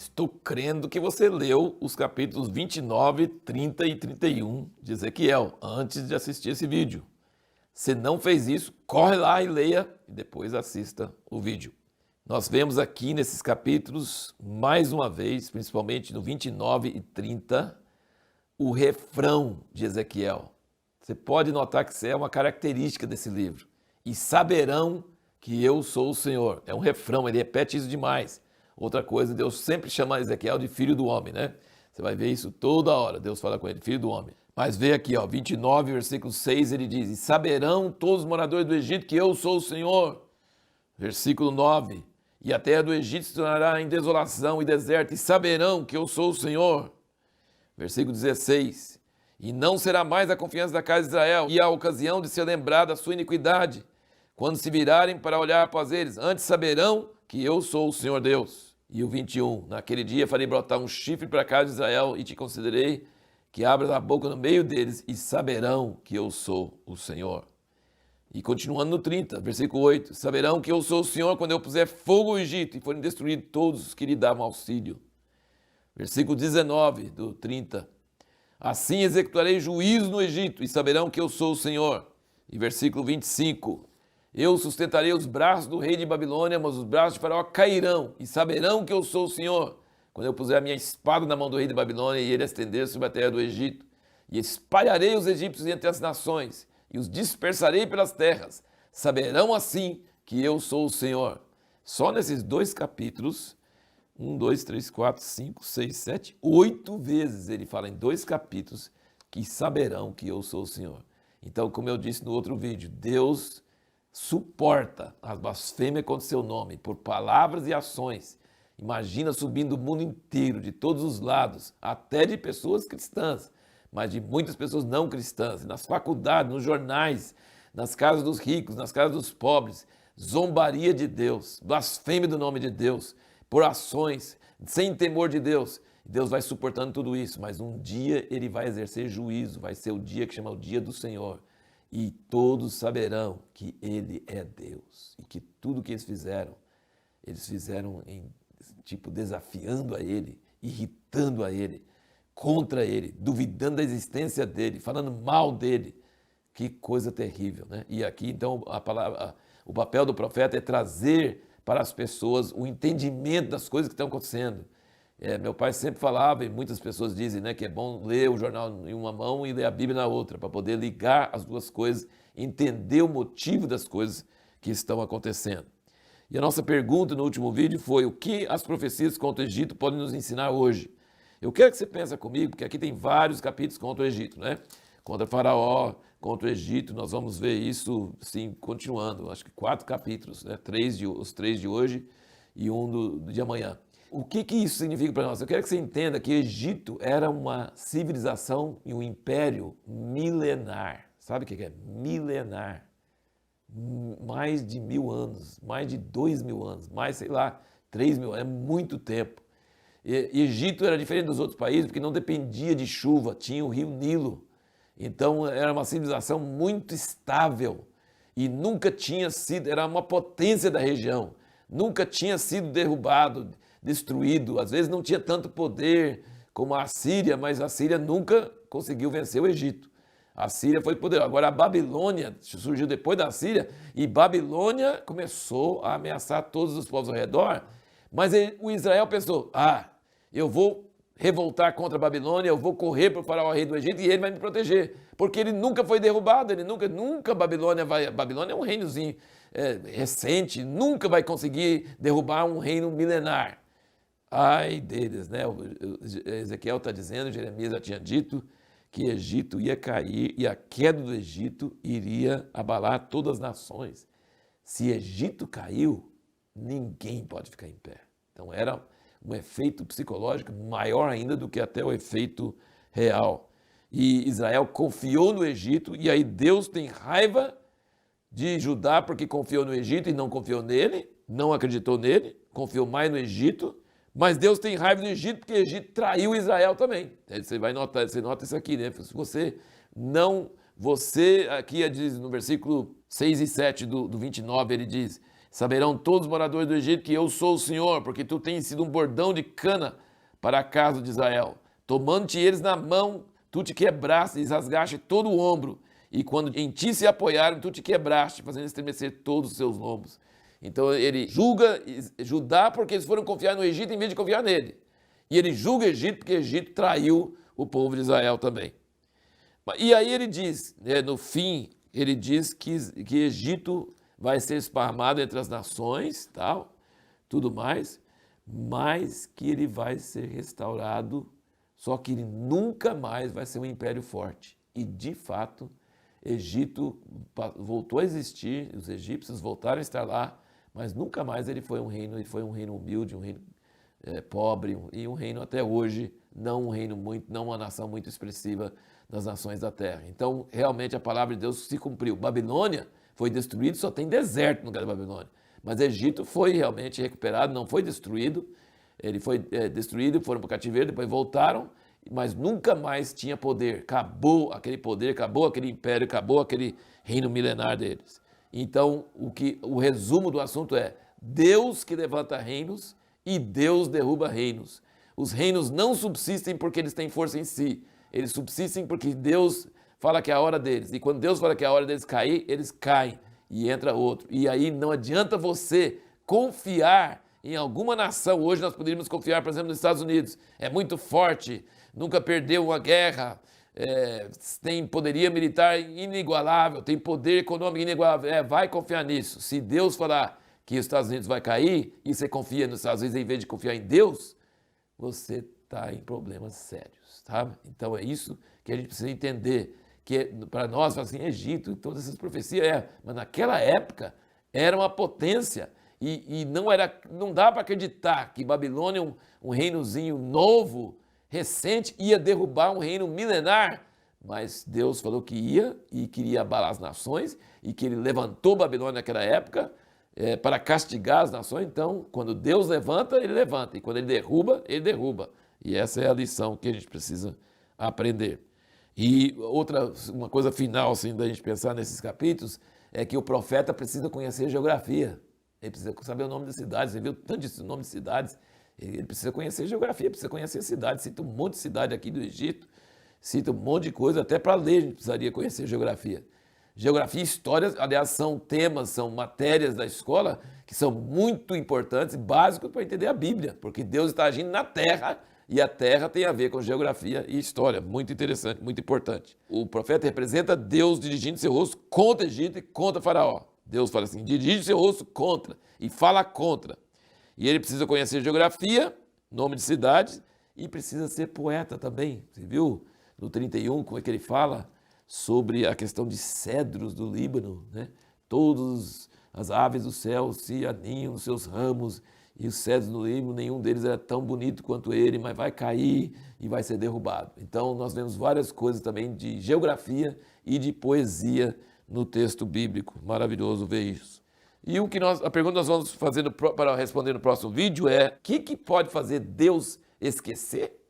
Estou crendo que você leu os capítulos 29, 30 e 31 de Ezequiel antes de assistir esse vídeo. Se não fez isso, corre lá e leia e depois assista o vídeo. Nós vemos aqui nesses capítulos, mais uma vez, principalmente no 29 e 30, o refrão de Ezequiel. Você pode notar que isso é uma característica desse livro. E saberão que eu sou o Senhor. É um refrão, ele repete isso demais. Outra coisa, Deus sempre chama Ezequiel de filho do homem, né? Você vai ver isso toda hora, Deus fala com ele, filho do homem. Mas vê aqui, 29, versículo 6, ele diz: E saberão todos os moradores do Egito que eu sou o Senhor. Versículo 9, e a terra do Egito se tornará em desolação e deserto, e saberão que eu sou o Senhor. Versículo 16, e não será mais a confiança da casa de Israel, e a ocasião de ser lembrada da sua iniquidade, quando se virarem para olhar após eles, antes saberão que eu sou o Senhor Deus. E o 21, naquele dia farei brotar um chifre para a casa de Israel, e te considerei que abras a boca no meio deles, e saberão que eu sou o Senhor. E continuando no 30, versículo 8, saberão que eu sou o Senhor quando eu puser fogo ao Egito, e forem destruídos todos os que lhe davam auxílio. Versículo 19 do 30, assim executarei juízo no Egito, e saberão que eu sou o Senhor. E versículo 25, eu sustentarei os braços do rei de Babilônia, mas os braços de Faraó cairão, e saberão que eu sou o Senhor, quando eu puser a minha espada na mão do rei de Babilônia, e ele estender sobre a terra do Egito. E espalharei os egípcios entre as nações, e os dispersarei pelas terras. Saberão assim que eu sou o Senhor. Só nesses dois capítulos, 1, 2, 3, 4, 5, 6, 7, 8 vezes ele fala em dois capítulos que saberão que eu sou o Senhor. Então, como eu disse no outro vídeo, Deus suporta a blasfêmia contra o seu nome por palavras e ações. Imagina subindo o mundo inteiro, de todos os lados, até de pessoas cristãs, mas de muitas pessoas não cristãs, nas faculdades, nos jornais, nas casas dos ricos, nas casas dos pobres, zombaria de Deus, blasfêmia do nome de Deus, por ações, sem temor de Deus. Deus vai suportando tudo isso, mas um dia ele vai exercer juízo, vai ser o dia que chama o dia do Senhor. E todos saberão que ele é Deus e que tudo que eles fizeram em tipo desafiando a ele, irritando a ele, contra ele, duvidando da existência dele, falando mal dele. Que coisa terrível, né? E aqui então o papel do profeta é trazer para as pessoas o entendimento das coisas que estão acontecendo. Meu pai sempre falava, e muitas pessoas dizem, né, que é bom ler o jornal em uma mão e ler a Bíblia na outra, para poder ligar as duas coisas, entender o motivo das coisas que estão acontecendo. E a nossa pergunta no último vídeo foi: o que as profecias contra o Egito podem nos ensinar hoje? Eu quero que você pense comigo, porque aqui tem vários capítulos contra o Egito, né? Contra Faraó, contra o Egito, nós vamos ver isso, sim, continuando. Acho que 4 capítulos, né? Os 3 de hoje e um de amanhã. O que isso significa para nós? Eu quero que você entenda que o Egito era uma civilização e um império milenar. Sabe o que é milenar? Mais de 1000 anos, mais de 2000 anos, mais, sei lá, 3000 anos, é muito tempo. E Egito era diferente dos outros países porque não dependia de chuva, tinha o rio Nilo. Então era uma civilização muito estável e nunca tinha sido, era uma potência da região, nunca tinha sido derrubado, destruído. Às vezes não tinha tanto poder como a Síria, mas a Síria nunca conseguiu vencer o Egito. A Síria foi poderosa. Agora a Babilônia surgiu depois da Síria e Babilônia começou a ameaçar todos os povos ao redor. Mas o Israel pensou: eu vou revoltar contra a Babilônia, eu vou correr para o faraó rei do Egito e ele vai me proteger. Porque ele nunca foi derrubado, ele nunca Babilônia é um reinozinho recente, nunca vai conseguir derrubar um reino milenar. Ai deles, né? Ezequiel está dizendo, Jeremias já tinha dito, que Egito ia cair e a queda do Egito iria abalar todas as nações. Se Egito caiu, ninguém pode ficar em pé. Então era um efeito psicológico maior ainda do que até o efeito real. E Israel confiou no Egito, e aí Deus tem raiva de Judá porque confiou no Egito e não confiou nele, não acreditou nele, confiou mais no Egito. Mas Deus tem raiva do Egito porque o Egito traiu Israel também. Você vai notar, você nota isso aqui, né? Se você aqui diz no versículo 6 e 7 do 29, ele diz: Saberão todos os moradores do Egito que eu sou o Senhor, porque tu tens sido um bordão de cana para a casa de Israel. Tomando-te eles na mão, tu te quebraste e rasgaste todo o ombro. E quando em ti se apoiaram, tu te quebraste, fazendo estremecer todos os seus lombos. Então ele julga Judá porque eles foram confiar no Egito em vez de confiar nele. E ele julga o Egito porque o Egito traiu o povo de Israel também. E aí ele diz, no fim, ele diz que Egito vai ser esparramado entre as nações, tal, tudo mais, mas que ele vai ser restaurado, só que ele nunca mais vai ser um império forte. E, de fato, Egito voltou a existir, os egípcios voltaram a estar lá, mas nunca mais ele foi um reino humilde, um reino pobre, e um reino até hoje, não uma nação muito expressiva das nações da terra. Então, realmente, a palavra de Deus se cumpriu. Babilônia foi destruído, só tem deserto no lugar da Babilônia. Mas Egito foi realmente recuperado, não foi destruído. Ele foi destruído, foram para o cativeiro, depois voltaram, mas nunca mais tinha poder. Acabou aquele poder, acabou aquele império, acabou aquele reino milenar deles. Então, o resumo do assunto é Deus que levanta reinos e Deus derruba reinos. Os reinos não subsistem porque eles têm força em si. Eles subsistem porque Deus fala que é a hora deles. E quando Deus fala que é a hora deles cair, eles caem. E entra outro. E aí não adianta você confiar em alguma nação. Hoje nós poderíamos confiar, por exemplo, nos Estados Unidos. É muito forte, nunca perdeu uma guerra, tem poderia militar inigualável, tem poder econômico inigualável. Vai confiar nisso. Se Deus falar que os Estados Unidos vai cair e você confia nos Estados Unidos em vez de confiar em Deus, você está em problemas sérios, tá? Então é isso que a gente precisa entender, que para nós, assim, Egito, todas essas profecias, mas naquela época era uma potência e não dá para acreditar que Babilônia, um reinozinho novo, recente, ia derrubar um reino milenar, mas Deus falou que ia e queria abalar as nações e que ele levantou Babilônia naquela época para castigar as nações. Então, quando Deus levanta, ele levanta, e quando ele derruba, ele derruba. E essa é a lição que a gente precisa aprender. E uma coisa final assim, da gente pensar nesses capítulos é que o profeta precisa conhecer geografia. Ele precisa saber o nome das cidades. Você viu tanto de nome de cidades? Ele precisa conhecer geografia, precisa conhecer cidades. Cita um monte de cidade aqui do Egito, cita um monte de coisa. Até para ler a gente precisaria conhecer geografia. Geografia e história, aliás, são temas, são matérias da escola que são muito importantes e básicos para entender a Bíblia, porque Deus está agindo na Terra e a Terra tem a ver com geografia e história. Muito interessante, muito importante. O profeta representa Deus dirigindo seu rosto contra o Egito e contra Faraó. Deus fala assim, dirige seu rosto contra e fala contra. E ele precisa conhecer geografia, nome de cidades, e precisa ser poeta também. Você viu no 31 como é que ele fala sobre a questão de cedros do Líbano, né? Todas as aves do céu se aninham nos seus ramos, e os cedros do Líbano, nenhum deles era tão bonito quanto ele, mas vai cair e vai ser derrubado. Então nós vemos várias coisas também de geografia e de poesia no texto bíblico. Maravilhoso ver isso. E a pergunta que nós vamos fazer para responder no próximo vídeo é: o que pode fazer Deus esquecer?